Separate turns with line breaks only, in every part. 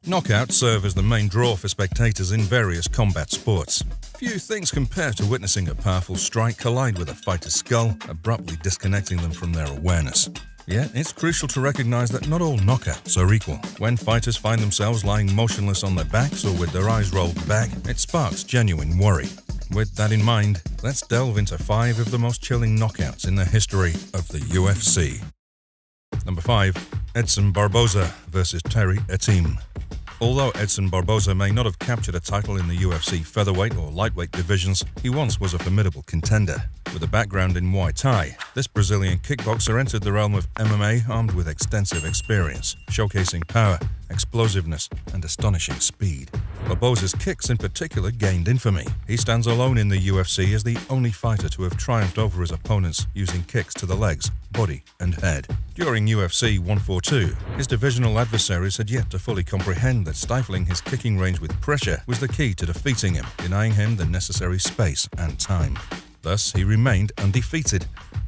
Knockouts serve as the main draw for spectators in various combat sports. Few things compare to witnessing a powerful strike collide with a fighter's skull, abruptly disconnecting them from their awareness. Yet, it's crucial to recognize that not all knockouts are equal. When fighters find themselves lying motionless on their backs or with their eyes rolled back, it sparks genuine worry. With that in mind, let's delve into 5 of the most chilling knockouts in the history of the UFC. Number 5. Edson Barboza vs. Terry Etim. Although Edson Barboza may not have captured a title in the UFC featherweight or lightweight divisions, he once was a formidable contender. With a background in Muay Thai, this Brazilian kickboxer entered the realm of MMA armed with extensive experience, showcasing power, explosiveness, and astonishing speed. Barboza's kicks in particular gained infamy. He stands alone in the UFC as the only fighter to have triumphed over his opponents using kicks to the legs, body, and head. During UFC 142, his divisional adversaries had yet to fully comprehend that stifling his kicking range with pressure was the key to defeating him, denying him the necessary space and time. Thus, he remained undefeated,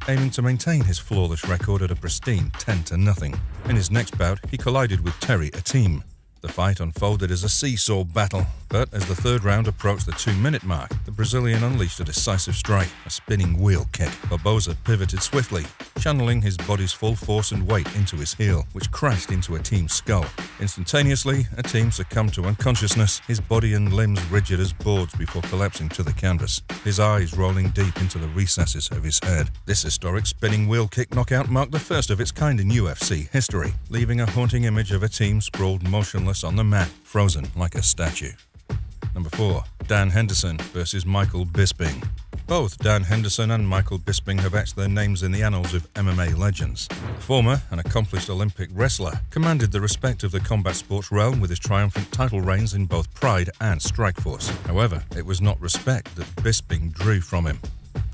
aiming to maintain his flawless record at a pristine 10-0. In his next bout, he collided with Terry Etim. The fight unfolded as a seesaw battle, but as the third round approached the 2-minute mark, the Brazilian unleashed a decisive strike, a spinning wheel kick. Barboza pivoted swiftly, channeling his body's full force and weight into his heel, which crashed into Etim's skull. Instantaneously, Etim succumbed to unconsciousness, his body and limbs rigid as boards before collapsing to the canvas, his eyes rolling deep into the recesses of his head. This historic spinning wheel kick knockout marked the first of its kind in UFC history, leaving a haunting image of Etim sprawled motionless on the mat, frozen like a statue. Number 4. Dan Henderson vs. Michael Bisping. Both Dan Henderson and Michael Bisping have etched their names in the annals of MMA legends. The former, an accomplished Olympic wrestler, commanded the respect of the combat sports realm with his triumphant title reigns in both Pride and Strikeforce. However, it was not respect that Bisping drew from him.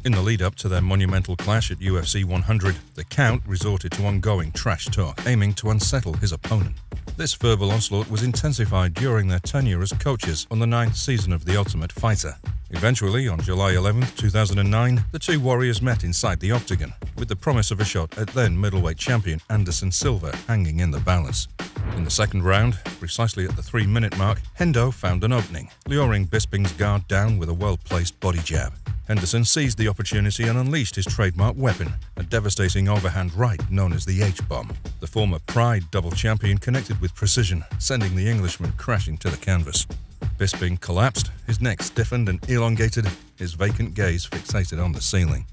In the lead-up to their monumental clash at UFC 100, the Count resorted to ongoing trash talk, aiming to unsettle his opponent. This verbal onslaught was intensified during their tenure as coaches on the 9th season of The Ultimate Fighter. Eventually, on July 11, 2009, the two warriors met inside the Octagon, with the promise of a shot at then middleweight champion Anderson Silva hanging in the balance. In the second round, precisely at the 3-minute mark, Hendo found an opening, luring Bisping's guard down with a well-placed body jab. Henderson seized the opportunity and unleashed his trademark weapon, a devastating overhand right known as the H-bomb. The former Pride double champion connected with precision, sending the Englishman crashing to the canvas. Bisping collapsed, his neck stiffened and elongated, his vacant gaze fixated on the ceiling.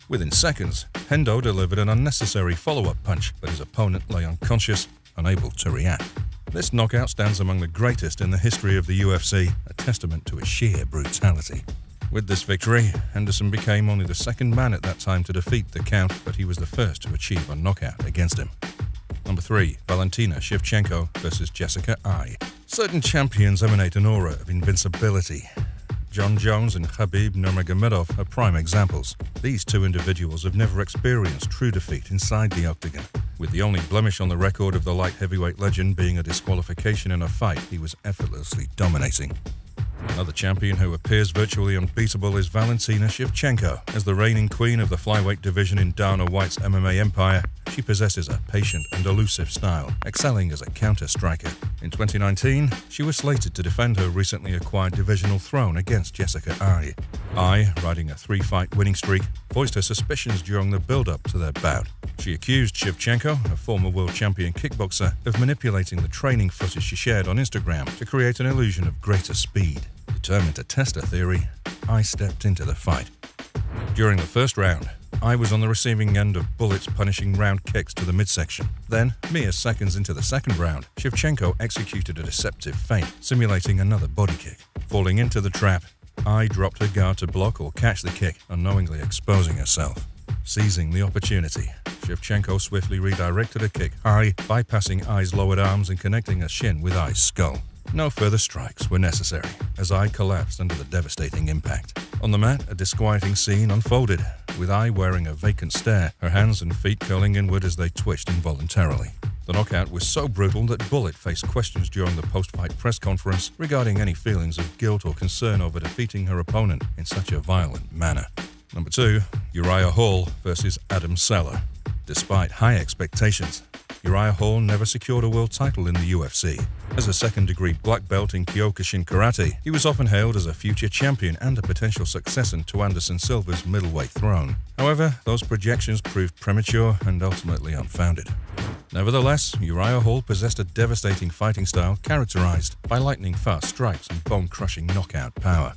Within seconds, Hendo delivered an unnecessary follow-up punch, but his opponent lay unconscious, unable to react. This knockout stands among the greatest in the history of the UFC, a testament to its sheer brutality. With this victory, Henderson became only the second man at that time to defeat the Count, but he was the first to achieve a knockout against him. Number 3. Valentina Shevchenko vs. Jessica Ai. Certain champions emanate an aura of invincibility. John Jones and Khabib Nurmagomedov are prime examples. These two individuals have never experienced true defeat inside the Octagon, with the only blemish on the record of the light heavyweight legend being a disqualification in a fight he was effortlessly dominating. Another champion who appears virtually unbeatable is Valentina Shevchenko. As the reigning queen of the flyweight division in Dana White's MMA empire, she possesses a patient and elusive style, excelling as a counter-striker. In 2019, she was slated to defend her recently acquired divisional throne against Jessica Ai. Ai, riding a 3-fight winning streak, voiced her suspicions during the build-up to their bout. She accused Shevchenko, a former world champion kickboxer, of manipulating the training footage she shared on Instagram to create an illusion of greater speed. Determined to test her theory, Ai stepped into the fight. During the first round, Ai was on the receiving end of bullets punishing round kicks to the midsection. Then, mere seconds into the second round, Shevchenko executed a deceptive feint, simulating another body kick. Falling into the trap, Ai dropped her guard to block or catch the kick, unknowingly exposing herself. Seizing the opportunity, Shevchenko swiftly redirected a kick high, bypassing Ai's lowered arms and connecting her shin with Ai's skull. No further strikes were necessary, as Ai collapsed under the devastating impact. On the mat, a disquieting scene unfolded, with Ai wearing a vacant stare, her hands and feet curling inward as they twitched involuntarily. The knockout was so brutal that Bullitt faced questions during the post-fight press conference regarding any feelings of guilt or concern over defeating her opponent in such a violent manner. Number 2. Uriah Hall vs. Adam Seller. Despite high expectations, Uriah Hall never secured a world title in the UFC. As a second-degree black belt in Kyokushin karate, he was often hailed as a future champion and a potential successor to Anderson Silva's middleweight throne. However, those projections proved premature and ultimately unfounded. Nevertheless, Uriah Hall possessed a devastating fighting style characterized by lightning-fast strikes and bone-crushing knockout power.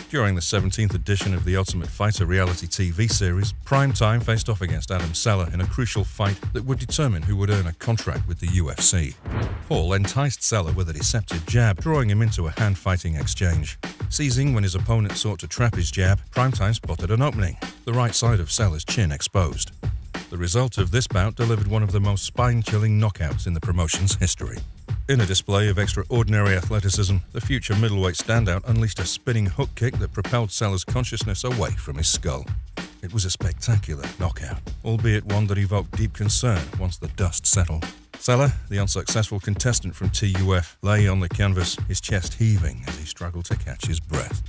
During the 17th edition of the Ultimate Fighter reality TV series, Primetime faced off against Adam Sella in a crucial fight that would determine who would earn a contract with the UFC. Hall enticed Sella with a deceptive jab, drawing him into a hand-fighting exchange. Seizing when his opponent sought to trap his jab, Primetime spotted an opening, the right side of Sella's chin exposed. The result of this bout delivered one of the most spine-chilling knockouts in the promotion's history. In a display of extraordinary athleticism, the future middleweight standout unleashed a spinning hook kick that propelled Sella's consciousness away from his skull. It was a spectacular knockout, albeit one that evoked deep concern once the dust settled. Sella, the unsuccessful contestant from TUF, lay on the canvas, his chest heaving as he struggled to catch his breath.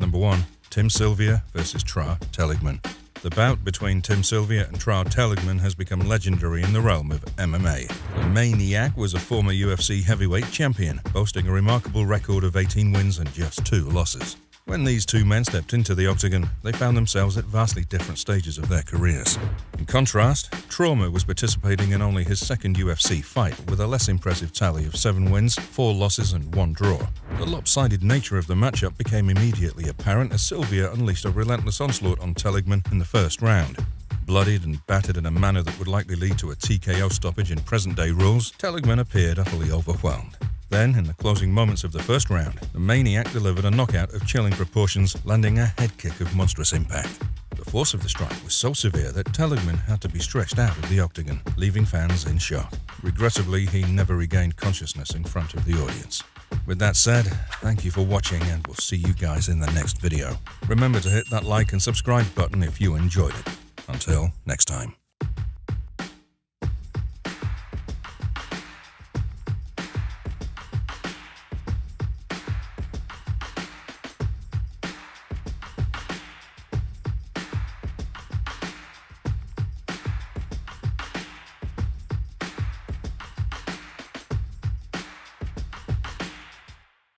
Number 1. Tim Sylvia vs. Tra Teligman. The bout between Tim Sylvia and Tra Teligman has become legendary in the realm of MMA. The Maniac was a former UFC heavyweight champion, boasting a remarkable record of 18 wins and just 2 losses. When these two men stepped into the Octagon, they found themselves at vastly different stages of their careers. In contrast, Trauma was participating in only his second UFC fight with a less impressive tally of 7 wins, 4 losses and 1 draw. The lopsided nature of the matchup became immediately apparent as Sylvia unleashed a relentless onslaught on Teligman in the first round. Bloodied and battered in a manner that would likely lead to a TKO stoppage in present-day rules, Teligman appeared utterly overwhelmed. Then, in the closing moments of the first round, the Maniac delivered a knockout of chilling proportions, landing a head kick of monstrous impact. The force of the strike was so severe that Teligman had to be stretched out of the Octagon, leaving fans in shock. Regrettably, he never regained consciousness in front of the audience. With that said, thank you for watching and we'll see you guys in the next video. Remember to hit that like and subscribe button if you enjoyed it. Until next time.